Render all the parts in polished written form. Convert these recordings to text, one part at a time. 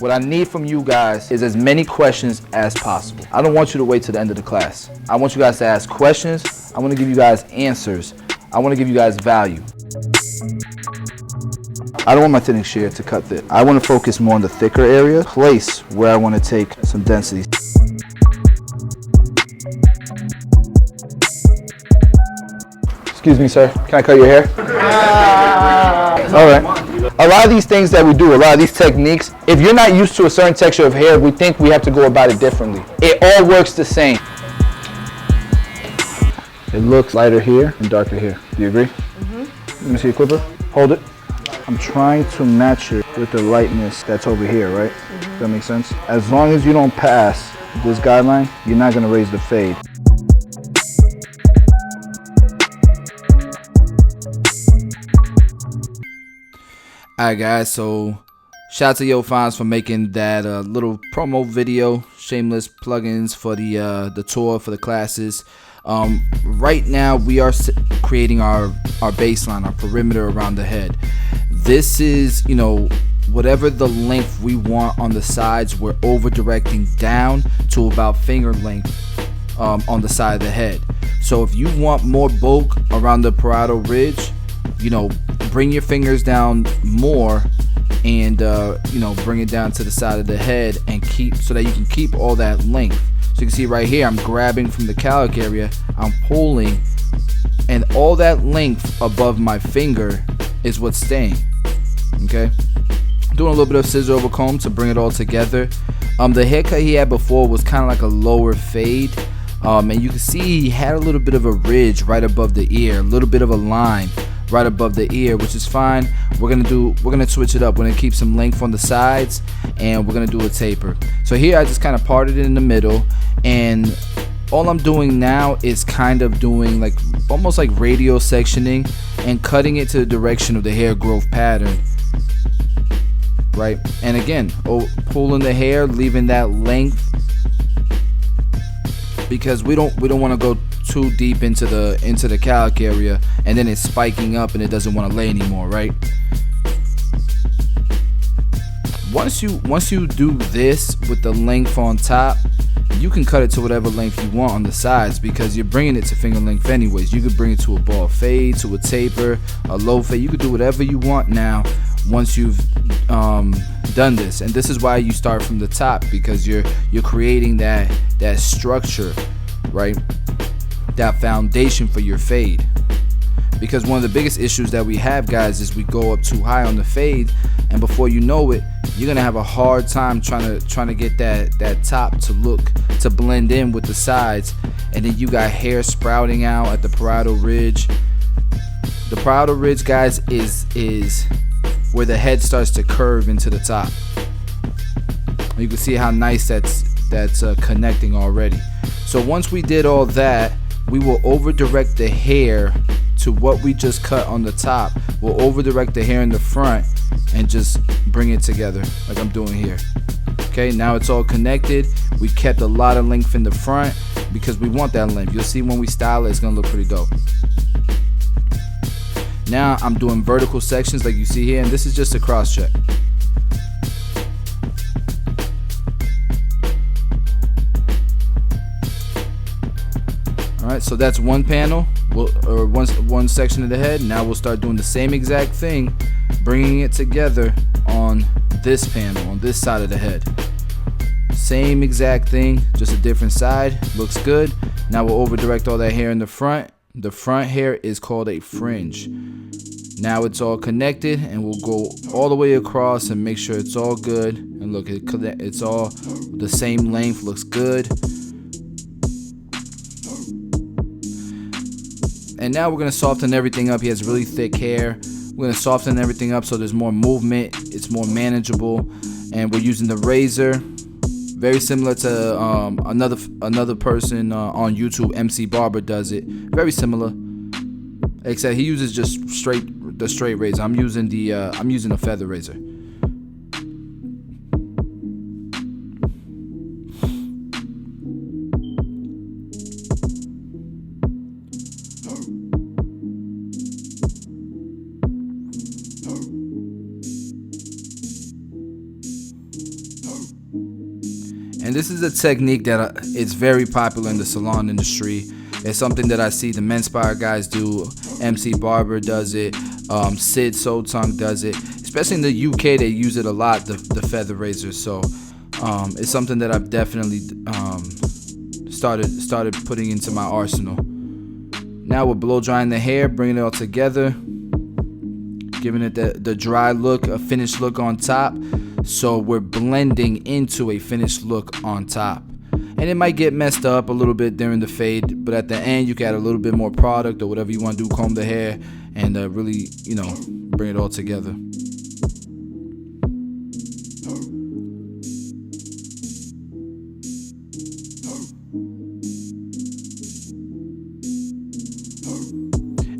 What I need from you guys is as many questions as possible. I don't want you to wait till the end of the class. I want you guys to ask questions. I want to give you guys answers. I want to give you guys value. I don't want my thinning shear to cut thick. I want to focus more on the thicker area, place where I want to take some density. Excuse me, sir. Can I cut your hair? All right. A lot of these things that we do, a lot of these techniques, if you're not used to a certain texture of hair, we think we have to go about it differently. It all works the same. It looks lighter here and darker here. Do you agree? Mm-hmm. Let me see your clipper. Hold it. I'm trying to match it with the lightness that's over here, right? Mm-hmm. Does that make sense? As long as you don't pass this guideline, you're not going to raise the fade. Alright guys, so shout out to Yo Fonz for making that little promo video, shameless plugins for the tour for the classes. Right now we are creating our baseline, our perimeter around the head. This is, you know, whatever the length we want on the sides, we're over directing down to about finger length on the side of the head. So if you want more bulk around the parietal ridge, you know, bring your fingers down more and you know, bring it down to the side of the head and keep, so that you can keep all that length. So you can see right here, I'm grabbing from the cowlick area, I'm pulling, and all that length above my finger is what's staying. Okay, doing a little bit of scissor over comb to bring it all together. The haircut he had before was kind of like a lower fade, and you can see he had a little bit of a ridge right above the ear, a little bit of a line right above the ear, which is fine. We're gonna switch it up. We're gonna keep some length on the sides, and we're gonna do a taper. So here I just kind of parted it in the middle, and all I'm doing now is kind of doing like almost like radial sectioning and cutting it to the direction of the hair growth pattern, right? And again, pulling the hair, leaving that length, because we don't want to go too deep into the cowlick area and then it's spiking up and it doesn't want to lay anymore, right? Once you do this with the length on top, you can cut it to whatever length you want on the sides, because you're bringing it to finger length anyways. You could bring it to a ball fade, to a taper, a low fade. You could do whatever you want now once you've done this. And this is why you start from the top, because you're creating that structure, right? That foundation for your fade. Because one of the biggest issues that we have, guys, is we go up too high on the fade, and before you know it, you're gonna have a hard time trying to get that top to blend in with the sides, and then you got hair sprouting out at the parietal ridge. The parietal ridge, guys, is where the head starts to curve into the top. You can see how nice that's connecting already. So once we did all that, we will over direct the hair to what we just cut on the top. We'll over direct the hair in the front and just bring it together like I'm doing here. Okay, now it's all connected. We kept a lot of length in the front because we want that length. You'll see when we style it, it's gonna look pretty dope. Now I'm doing vertical sections like you see here, and this is just a cross check. Alright, so that's one panel, or one section of the head. Now we'll start doing the same exact thing, bringing it together on this panel, on this side of the head. Same exact thing, just a different side. Looks good. Now we'll over direct all that hair in the front. The front hair is called a fringe. Now it's all connected, and we'll go all the way across and make sure it's all good. And look, it's all the same length, looks good. And now we're gonna soften everything up. He has really thick hair. We're gonna soften everything up so there's more movement, it's more manageable. And we're using the razor, very similar to another person on YouTube, MC Barber, does it. Very similar, except he uses just the straight razor. I'm using a feather razor. And this is a technique that it's very popular in the salon industry. It's something that I see the Menspire guys do. MC Barber does it. Sid Soul Tongue does it. Especially in the UK, they use it a lot, the feather razors. So it's something that I've definitely started putting into my arsenal. Now we're blow drying the hair, bringing it all together, giving it the dry look, a finished look on top. So we're blending into a finished look on top. And it might get messed up a little bit during the fade, but at the end you can add a little bit more product or whatever you want to do, comb the hair, and really, you know, bring it all together.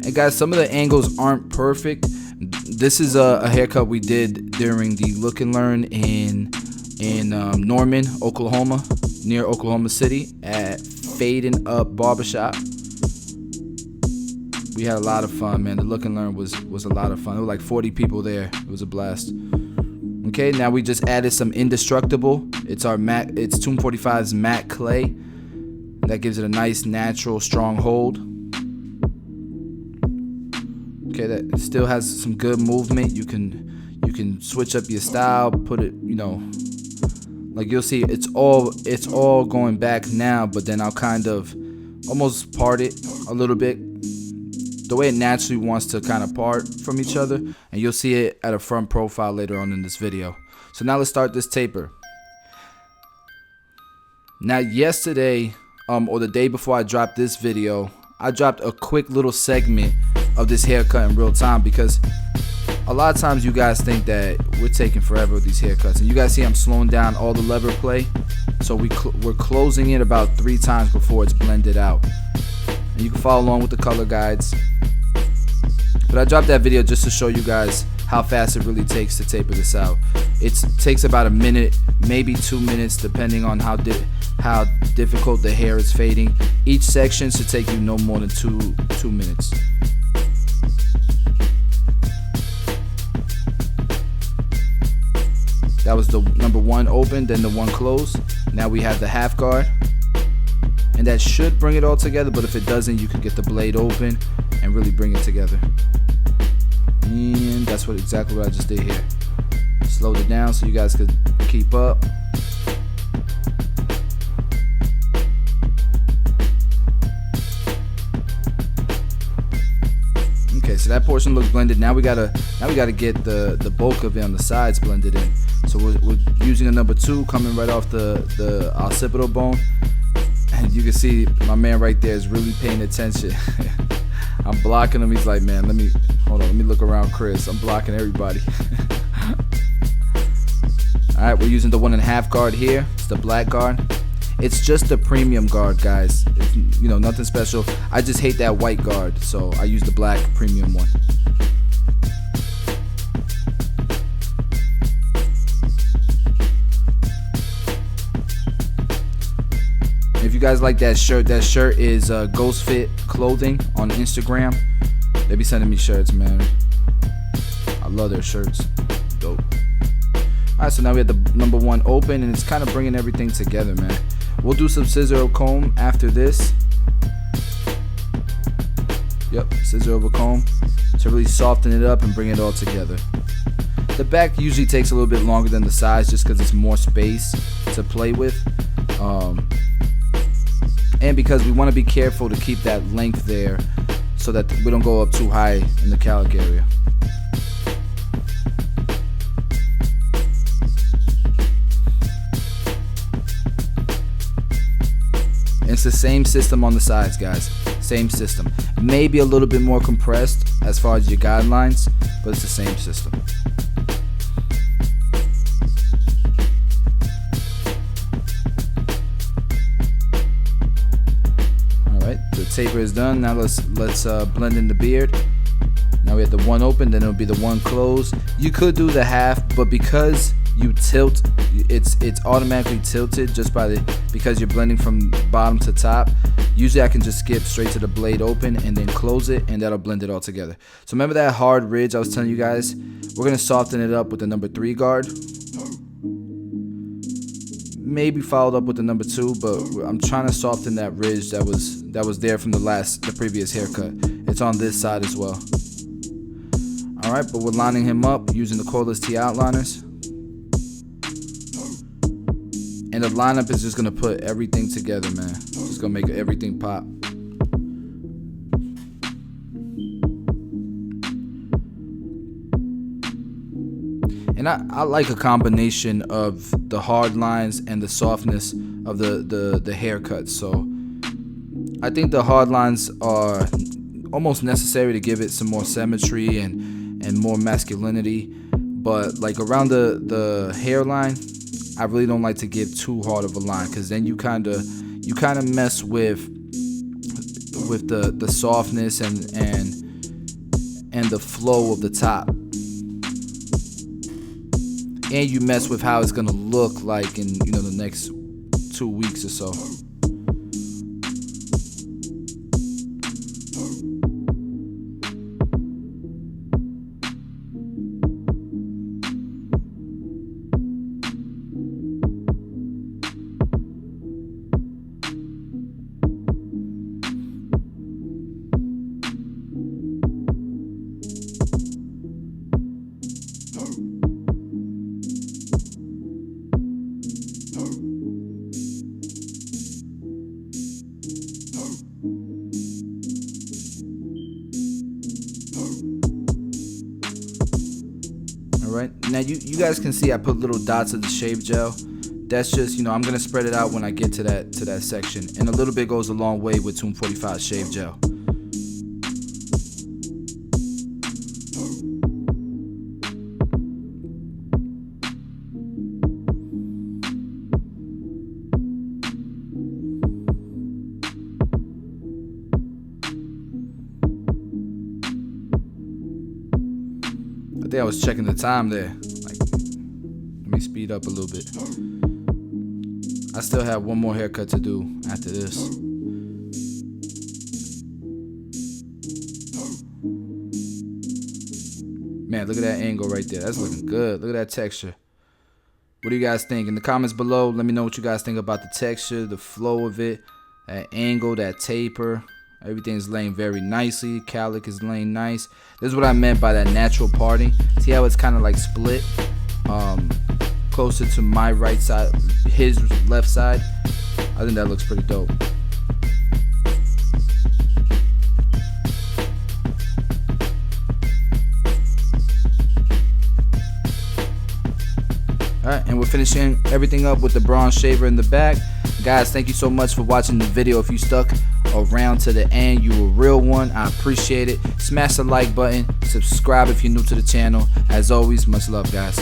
And guys, some of the angles aren't perfect. This is a haircut we did during the Look and Learn in Norman, Oklahoma, near Oklahoma City at Fading Up Barbershop. We had a lot of fun, man. The Look and Learn was a lot of fun. There were like 40 people there. It was a blast. Okay, now we just added some Indestructible. It's our matte. It's Tomb 45's matte clay. That gives it a nice, natural, strong hold. Okay, that still has some good movement. You can switch up your style, put it, you know, like you'll see it's all going back now, but then I'll kind of almost part it a little bit the way it naturally wants to kind of part from each other, and you'll see it at a front profile later on in this video. So now let's start this taper. Now yesterday, or the day before I dropped this video, I dropped a quick little segment of this haircut in real time, because a lot of times you guys think that we're taking forever with these haircuts, and you guys see I'm slowing down all the lever play, so we're closing it about 3 times before it's blended out. And you can follow along with the color guides, but I dropped that video just to show you guys how fast it really takes to taper this out. It takes about a minute, maybe 2 minutes, depending on how difficult the hair is fading. Each section should take you no more than two minutes. That was the number 1 open, then the 1 close. Now we have the half guard, and that should bring it all together, but if it doesn't, you can get the blade open and really bring it together. And that's exactly what I just did here. Slowed it down so you guys could keep up. Okay, so that portion looks blended. Now we gotta get the bulk of it on the sides blended in. So we're using a number 2 coming right off the occipital bone, and you can see my man right there is really paying attention. I'm blocking him. He's like, man, let me look around Chris. I'm blocking everybody. All right, we're using the 1.5 guard here. It's the black guard. It's just the premium guard, guys. It's, you know, nothing special. I just hate that white guard, so I use the black premium one. If you guys like that shirt is Ghost Fit Clothing on Instagram. They be sending me shirts, man. I love their shirts. Dope. Alright, so now we have the number 1 open, and it's kind of bringing everything together, man. We'll do some scissor comb after this. Yep, scissor over comb to really soften it up and bring it all together. The back usually takes a little bit longer than the sides, just because it's more space to play with. And because we want to be careful to keep that length there so that we don't go up too high in the cowlick area. It's the same system on the sides, guys. Same system. Maybe a little bit more compressed as far as your guidelines, but it's the same system. The taper is done. Now let's blend in the beard. Now we have the 1 open, then it'll be the 1 closed. You could do the half, but because you tilt, it's automatically tilted just because you're blending from bottom to top. Usually I can just skip straight to the blade open and then close it, and that'll blend it all together. So remember that hard ridge I was telling you guys? We're gonna soften it up with the number 3 guard. maybe followed up with the number 2, but I'm trying to soften that ridge that was there from the previous haircut. It's on this side as well. Alright, but we're lining him up using the cordless T outliners. And the lineup is just gonna put everything together, man. Just gonna make everything pop. And I like a combination of the hard lines and the softness of the haircut. So I think the hard lines are almost necessary to give it some more symmetry and more masculinity. But like around the hairline, I really don't like to give too hard of a line, because then you kind of mess with the softness and the flow of the top. And you mess with how it's gonna look like in the next 2 weeks or so. Alright, now you guys can see I put little dots of the shave gel. That's just, I'm gonna spread it out when I get to that section. And a little bit goes a long way with Tomb 45 shave gel. I think I was checking the time there. Like, let me speed up a little bit. I still have one more haircut to do after this. Man, look at that angle right there. That's looking good. Look at that texture. What do you guys think? In the comments below, let me know what you guys think about the texture, the flow of it, that angle, that taper. Everything's laying very nicely. Calic is laying nice. This is what I meant by that natural parting. See how it's kind of like split? Closer to my right side, his left side. I think that looks pretty dope. Alright, and we're finishing everything up with the bronze shaver in the back. Guys, thank you so much for watching the video. If you stuck around to the end, you a real one. I appreciate it. Smash the like button. Subscribe if you're new to the channel. As always, much love, guys.